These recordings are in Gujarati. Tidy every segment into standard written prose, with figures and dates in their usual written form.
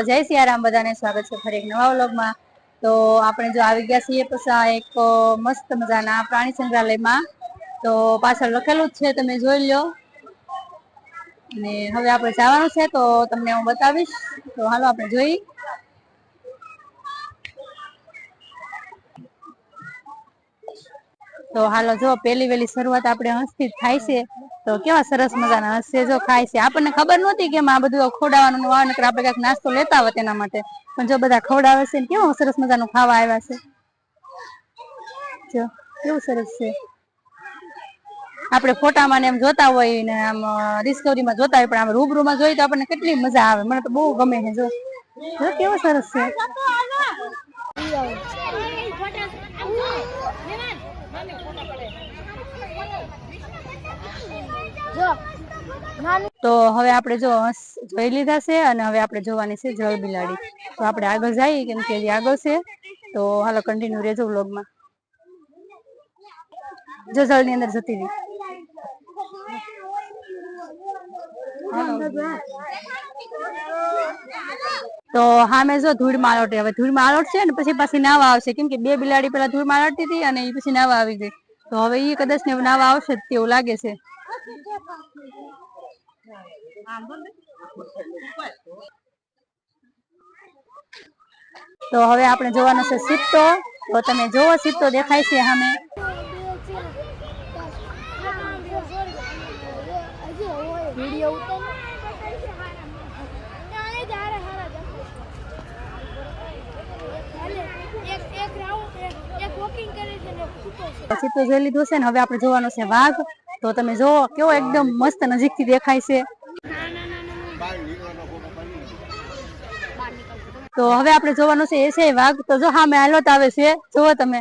જય સિયારામ બધાને સ્વાગત છે ફરી એક નવા વ્લોગમાં। તો આપણે જો આવી ગયા છીએ પછી એક મસ્ત મજાના પ્રાણી સંગ્રહાલયમાં। તો પાછળ લખેલું જ છે, તમે જોઈ લો। અને હવે આપણે જવાનું છે તો તમને હું બતાવીશ। તો હાલો આપણે જોઈ। તો હાલો જો પેલી વેલી શરૂઆત આપણે હંસથી થાય છે। તો કેવા સરસ મજાના હશે, જો ખાય છે। આપણને ખબર નહોતી કે આ બધું ખવડાવવાનું આપણે કઈક નાસ્તો લેતા હોત એના માટે, પણ જો બધા ખવડાવે છે ને કેવું સરસ મજાનું ખાવા આવ્યા છે। જો કેવું સરસ છે। આપણે ફોટામાં ને એમ જોતા હોય ને આમ ડિસ્કવરીમાં જોતા હોય, પણ આમ રૂબરૂમાં જોઈ તો આપણને કેટલી મજા આવે। મને તો બહુ ગમે છે। જો કેવું સરસ છે। તો હવે આપણે જો જોઈ લીધા છે અને હવે આપણે જોવાની છે જળ બિલાડી। તો આપણે આગળ જઈએ કેમ કે હજી આગળ છે। તો હાલો કન્ટિન્યુ રહેજો વ્લોગમાં। જો જળની અંદર જતી રહી। તો હામે જો ધૂળમાં આલોટે, હવે ધૂળમાં આલોટશે ને પછી પાછી નાવા આવશે, કેમ કે બે બિલાડી પેલા ધૂળમાં આલોટતી હતી અને એ પછી નાવા આવી ગઈ। તો હવે ઈ કદાચ ને નાવા આવશે જ તેવું લાગે છે। તો હવે આપણે જોવાનો છે સિક્કો। તો તમે જોવો સિક્કો દેખાય છે સામે। પછી તો જોઈ લીધું છે ને, હવે આપણે જોવાનો છે વાઘ। તો તમે જોવો કેવો એકદમ મસ્ત નજીક થી દેખાય છે। તો હવે આપણે જોવાનું છે એ છે વાઘ। તો જો સામે હાલોત આવે છે, જોવો તમે।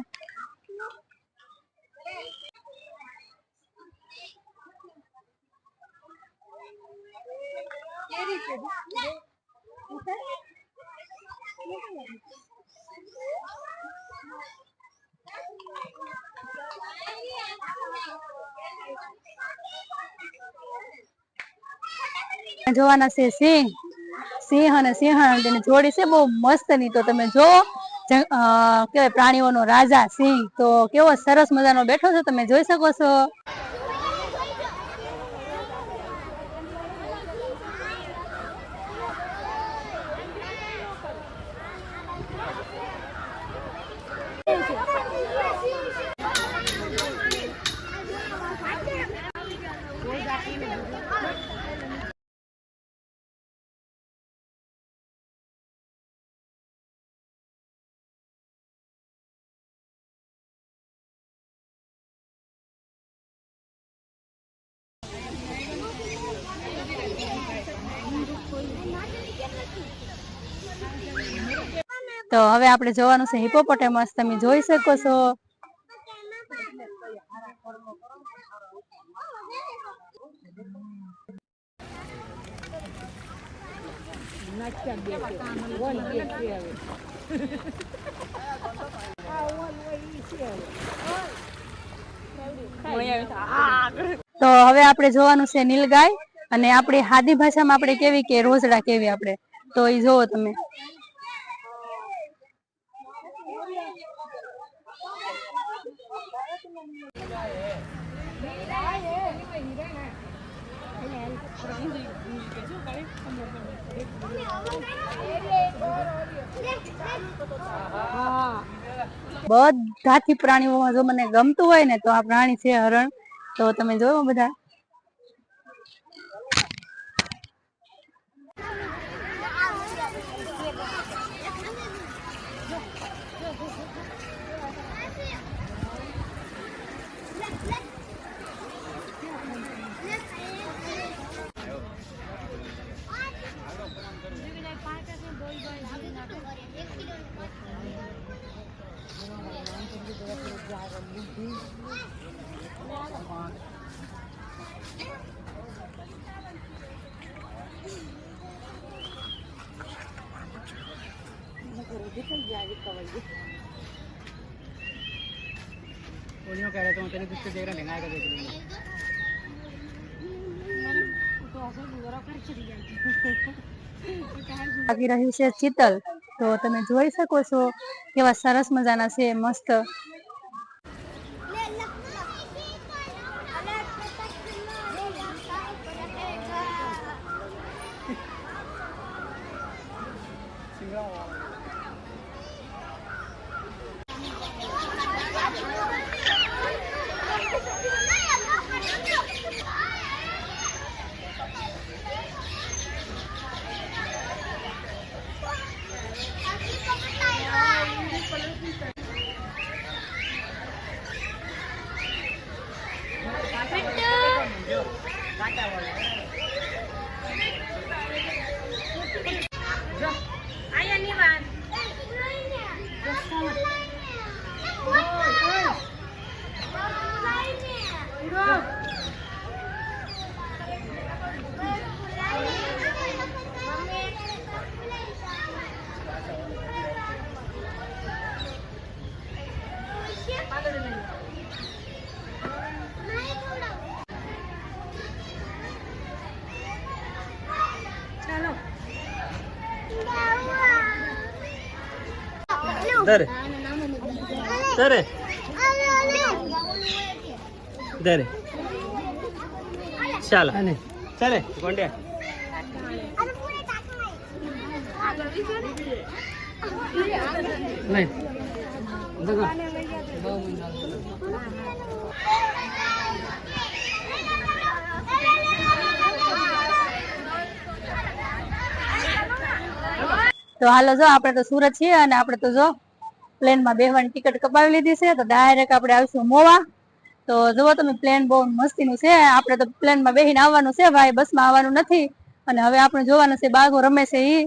જોવાના છે સિંહ। સિંહ અને સિંહણ તેની જોડી છે બહુ મસ્તની। તો તમે જોવો કેવાય પ્રાણીઓનો રાજા સિંહ। તો કેવો સરસ મજાનો બેઠો છે, તમે જોઈ શકો છો। તો હવે આપણે જોવાનું છે હિપોપોટેમસ। તમે જોઈ શકો છો। તો હવે આપણે જોવાનું છે નીલગાય। અને આપણી હાદી ભાષામાં આપણે કેવી કે રોઝડા કેવી આપણે। તો એ જોવો તમે। બધાથી પ્રાણીઓમાં જો મને ગમતું હોય ને તો આ પ્રાણી છે હરણ। તો તમે જોયો બધા। कह रहे थे तेरे दूसरे देख रहे लेंगा का देख रही है। લાગી રહ્યું છે ચિતલ, તો તમે જોઈ શકો છો કેવા સરસ મજાના છે, મસ્ત. Dale. Dale. Dale. ચાલ ચાલે કોંડે નહીં તો હાલો જો આપણે તો સુરત છીએ અને આપણે તો જો પ્લેન માં બેહવાની ટિકિટ કપાવી લીધી છે, તો ડાયરેક્ટ આપણે આવીશું મોવા. તો જુઓ તમે પ્લેન બહુ મસ્તીનું છે, આપણે તો પ્લેન માં બેહીને આવવાનું છે ભાઈ, બસ માં આવવાનું નથી. અને હવે આપણે જોવાનું છે બાઘો રમે છે ઈ.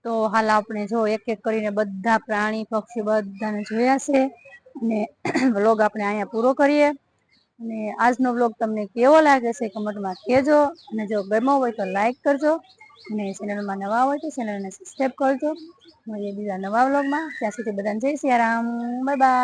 તો હાલ આપણે જો એક એક કરીને બધા પ્રાણી પક્ષી બધાને જોયા છે અને વ્લોગ આપણે અહીંયા પૂરો કરીએ. અને આજનો વ્લોગ તમને કેવો લાગે છે કમેન્ટમાં કહેજો, અને જો ગમ્યો હોય તો લાઈક કરજો, અને ચેનલમાં નવા હોય તો ચેનલને સબસ્ક્રાઈબ કરજો. મળીએ બીજા નવા વ્લોગમાં, ત્યાં સુધી બધાને જય સિયારામ, બાય બાય.